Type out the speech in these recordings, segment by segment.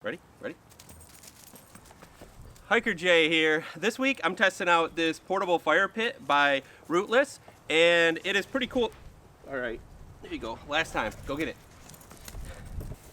Ready? Ready? Hiker Jay here. This week I'm testing out this portable fire pit by Rootless, and it is pretty cool. All right, there you go. Last time, go get it.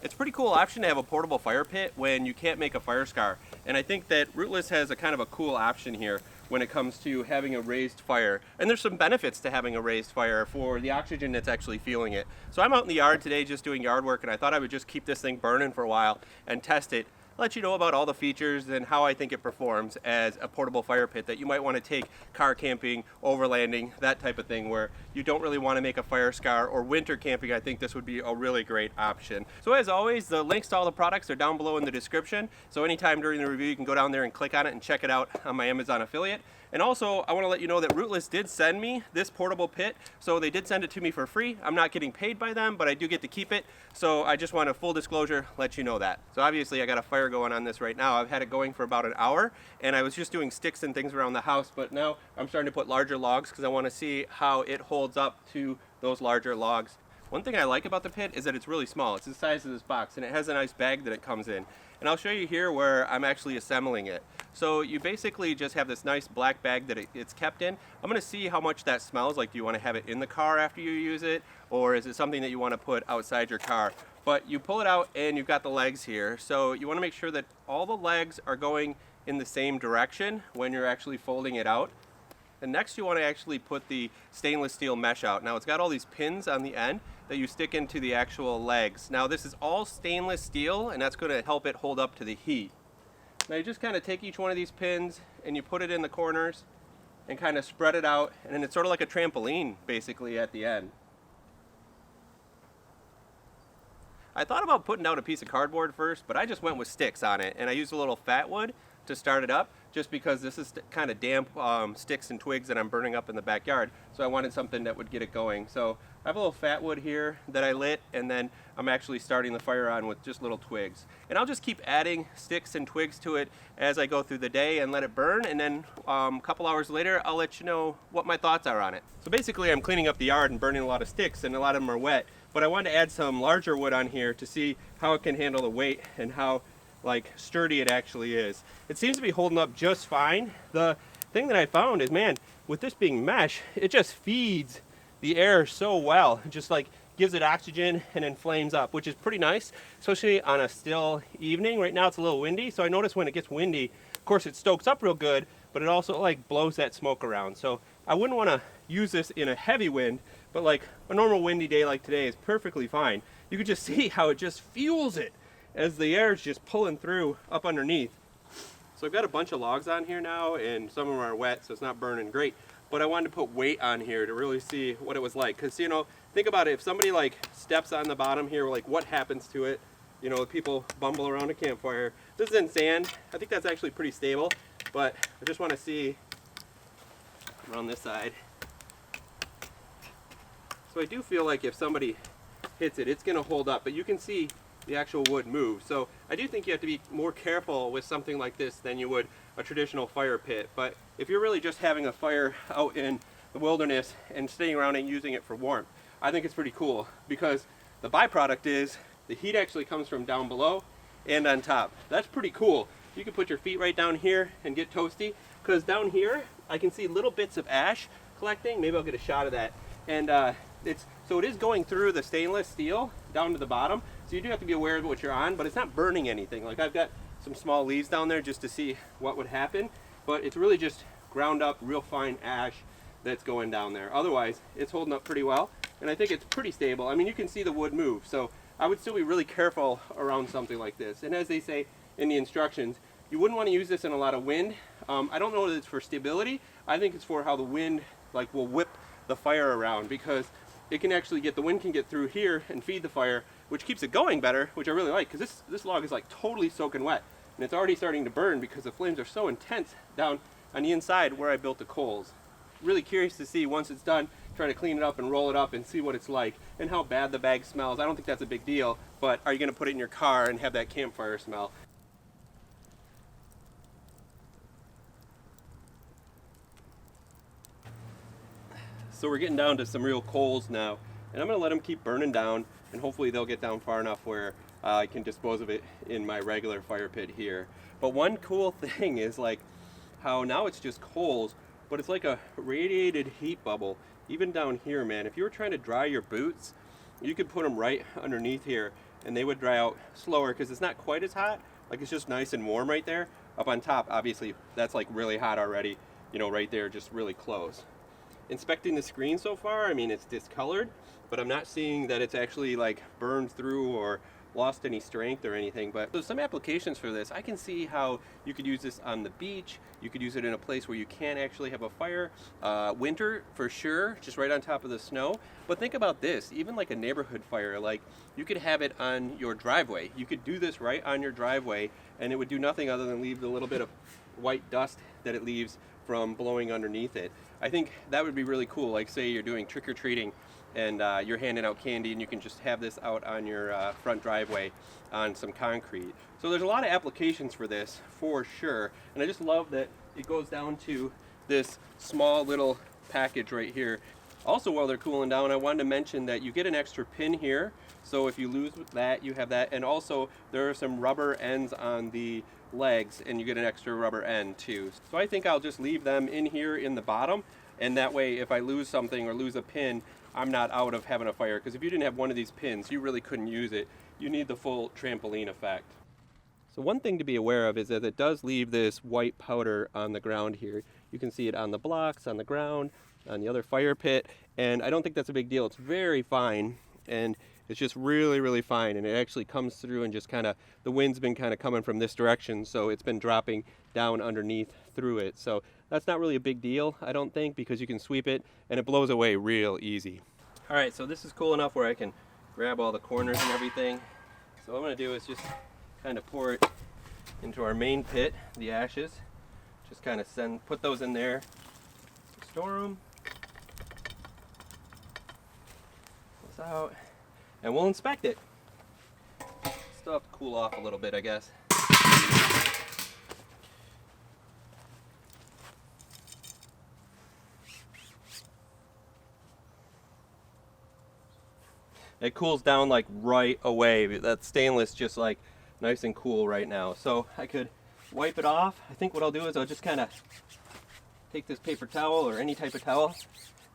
It's a pretty cool option to have a portable fire pit when you can't make a fire scar. And I think that Rootless has a kind of a cool option here when it comes to having a raised fire. And there's some benefits to having a raised fire for the oxygen that's actually fueling it. So I'm out in the yard today just doing yard work, and I thought I would just keep this thing burning for a while and test it. Let you know about all the features and how I think it performs as a portable fire pit that you might want to take car camping, overlanding, that type of thing where you don't really want to make a fire scar, or winter camping. I think this would be a really great option. So as always, the links to all the products are down below in the description. So anytime during the review you can go down there and click on it and check it out on my Amazon affiliate. And also, I want to let you know that Rootless did send me this portable pit, so they did send it to me for free. I'm not getting paid by them, but I do get to keep it. So I just want a full disclosure, let you know that. So obviously I got a fire going on this right now. I've had it going for about an hour, and I was just doing sticks and things around the house, but now I'm starting to put larger logs because I want to see how it holds up to those larger logs. One thing I like about the pit is that it's really small. It's the size of this box, and it has a nice bag that it comes in. And I'll show you here where I'm actually assembling it. So you basically just have this nice black bag that it's kept in. I'm going to see how much that smells like. Do you want to have it in the car after you use it, or is it something that you want to put outside your car? But you pull it out and you've got the legs here. So you want to make sure that all the legs are going in the same direction when you're actually folding it out. And next you want to actually put the stainless steel mesh out. Now it's got all these pins on the end that you stick into the actual legs. Now this is all stainless steel, and that's going to help it hold up to the heat. Now you just kind of take each one of these pins and you put it in the corners and kind of spread it out, and then it's sort of like a trampoline basically at the end. I thought about putting out a piece of cardboard first, but I just went with sticks on it, and I used a little fat wood to start it up, just because this is kind of damp sticks and twigs that I'm burning up in the backyard, so I wanted something that would get it going. So I have a little fat wood here that I lit, and then I'm actually starting the fire on with just little twigs. And I'll just keep adding sticks and twigs to it as I go through the day and let it burn, and then a couple hours later I'll let you know what my thoughts are on it. So basically I'm cleaning up the yard and burning a lot of sticks, and a lot of them are wet, but I wanted to add some larger wood on here to see how it can handle the weight and how sturdy it actually is. It seems to be holding up just fine. The thing that I found is, man, with this being mesh, it just feeds the air so well. It just gives it oxygen and then flames up, which is pretty nice, especially on a still evening. Right now it's a little windy, so I notice when it gets windy, of course it stokes up real good, but it also blows that smoke around. So I wouldn't want to use this in a heavy wind, but a normal windy day like today is perfectly fine. You can just see how it just fuels it as the air is just pulling through up underneath. So I've got a bunch of logs on here now, and some of them are wet, so it's not burning great. But I wanted to put weight on here to really see what it was like. Because, think about it, if somebody steps on the bottom here, what happens to it? People bumble around a campfire. This is in sand. I think that's actually pretty stable, but I just want to see around this side. So I do feel like if somebody hits it, it's going to hold up, but you can see the actual wood move. So I do think you have to be more careful with something like this than you would a traditional fire pit. But if you're really just having a fire out in the wilderness and staying around and using it for warmth, I think it's pretty cool, because the byproduct is the heat actually comes from down below and on top. That's pretty cool. You can put your feet right down here and get toasty, because down here I can see little bits of ash collecting. Maybe I'll get a shot of that. And so it is going through the stainless steel down to the bottom, so you do have to be aware of what you're on, but it's not burning anything. I've got some small leaves down there just to see what would happen, but it's really just ground up real fine ash that's going down there. Otherwise it's holding up pretty well, and I think it's pretty stable. I mean, you can see the wood move, so I would still be really careful around something like this. And as they say in the instructions, you wouldn't want to use this in a lot of wind. I don't know that it's for stability. I think it's for how the wind will whip the fire around, because it can actually the wind can get through here and feed the fire, which keeps it going better, which I really like, because this log is totally soaking wet, and it's already starting to burn because the flames are so intense down on the inside where I built the coals. Really curious to see, once it's done, try to clean it up and roll it up and see what it's like and how bad the bag smells. I don't think that's a big deal, but are you going to put it in your car and have that campfire smell? So we're getting down to some real coals now, and I'm going to let them keep burning down, and hopefully they'll get down far enough where I can dispose of it in my regular fire pit here. But one cool thing is like how now it's just coals, but it's like a radiated heat bubble. Even down here, man, if you were trying to dry your boots, you could put them right underneath here and they would dry out slower because it's not quite as hot. Like it's just nice and warm right there. Up on top, obviously, that's like really hot already, you know, right there, just really close. Inspecting the screen so far, I mean, it's discolored, but I'm not seeing that it's actually like burned through or lost any strength or anything. But there's some applications for this. I can see how you could use this on the beach. You could use it in a place where you can't actually have a fire. Winter for sure, just right on top of the snow. But think about this, even like a neighborhood fire, like you could have it on your driveway. You could do this right on your driveway and it would do nothing other than leave the little bit of white dust that it leaves from blowing underneath it. I think that would be really cool. Like say you're doing trick-or-treating and you're handing out candy and you can just have this out on your front driveway on some concrete. So there's a lot of applications for this for sure, and I just love that it goes down to this small little package right here. Also, while they're cooling down, I wanted to mention that you get an extra pin here, so if you lose that, you have that, and also there are some rubber ends on the legs and you get an extra rubber end too. So I think I'll just leave them in here in the bottom, and that way if I lose something or lose a pin, I'm not out of having a fire, because if you didn't have one of these pins, you really couldn't use it. You need the full trampoline effect. So one thing to be aware of is that it does leave this white powder on the ground here. You can see it on the blocks, on the ground, on the other fire pit, and I don't think that's a big deal. It's very fine, and it's just really, really fine, and it actually comes through and just kind of, the wind's been kind of coming from this direction, so it's been dropping down underneath through it. So that's not really a big deal, I don't think, because you can sweep it and it blows away real easy. All right, so this is cool enough where I can grab all the corners and everything. So what I'm gonna do is just kind of pour it into our main pit, the ashes. Just kind of put those in there, store them. This out, and we'll inspect it. Still have to cool off a little bit, I guess. It cools down like right away. That stainless just like nice and cool right now. So I could wipe it off. I think what I'll do is I'll just kind of take this paper towel or any type of towel,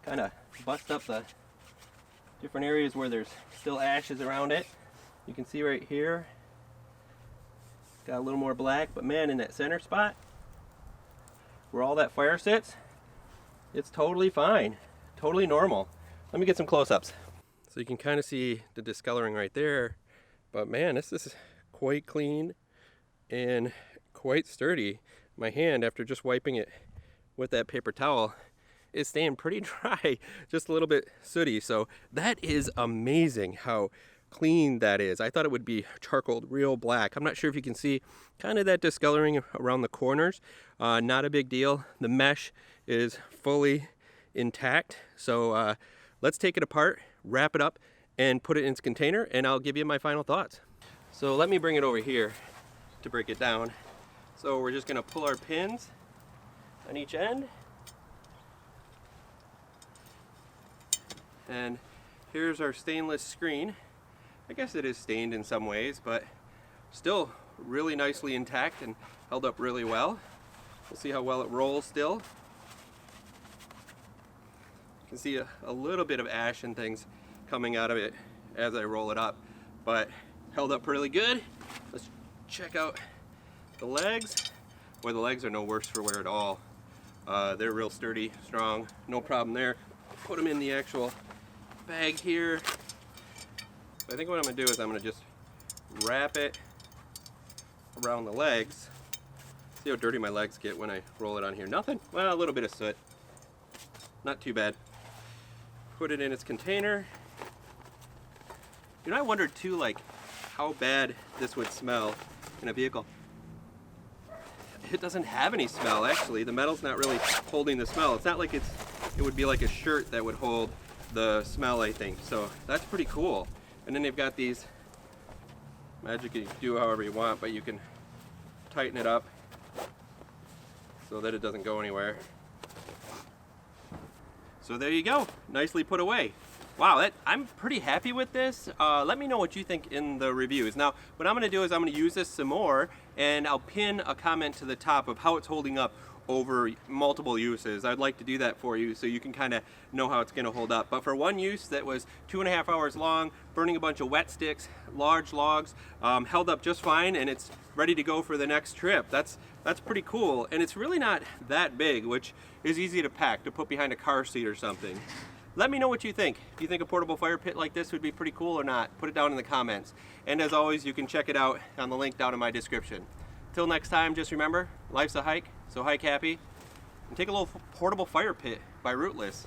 kind of bust up the different areas where there's still ashes around it. You can see right here, got a little more black, but man, in that center spot where all that fire sits, it's totally fine, totally normal. Let me get some close-ups. So you can kind of see the discoloring right there, but man, this is quite clean and quite sturdy. My hand, after just wiping it with that paper towel, is staying pretty dry, just a little bit sooty. So that is amazing how clean that is. I thought it would be charcoaled real black. I'm not sure if you can see kind of that discoloring around the corners. Not a big deal. The mesh is fully intact. So let's take it apart, wrap it up, and put it in its container, and I'll give you my final thoughts. So let me bring it over here to break it down. So we're just gonna pull our pins on each end. And here's our stainless screen. I guess it is stained in some ways, but still really nicely intact and held up really well. We'll see how well it rolls still. You can see a little bit of ash and things coming out of it as I roll it up, but held up really good. Let's check out the legs. Boy, the legs are no worse for wear at all. They're real sturdy, strong, no problem there. Put them in the actual bag here. I think what I'm gonna do is I'm gonna just wrap it around the legs. See how dirty my legs get when I roll it on here. Nothing, well, a little bit of soot. Not too bad. Put it in its container. You know, I wondered too, like, how bad this would smell in a vehicle. It doesn't have any smell, actually. The metal's not really holding the smell. It's not like it would be like a shirt that would hold the smell, I think. So that's pretty cool. And then they've got these magic, you can do however you want, but you can tighten it up so that it doesn't go anywhere. So there you go, nicely put away. Wow, I'm pretty happy with this. Let me know what you think in the reviews. Now, what I'm going to do is I'm going to use this some more, and I'll pin a comment to the top of how it's holding up over multiple uses. I'd like to do that for you so you can kind of know how it's going to hold up. But for one use that was 2.5 hours long, burning a bunch of wet sticks, large logs, held up just fine, and it's ready to go for the next trip. That's pretty cool, and it's really not that big, which is easy to pack, to put behind a car seat or something. Let me know what you think. Do you think a portable fire pit like this would be pretty cool or not? Put it down in the comments. And as always, you can check it out on the link down in my description. Till next time, just remember, life's a hike, so hike happy. And take a little portable fire pit by Rootless.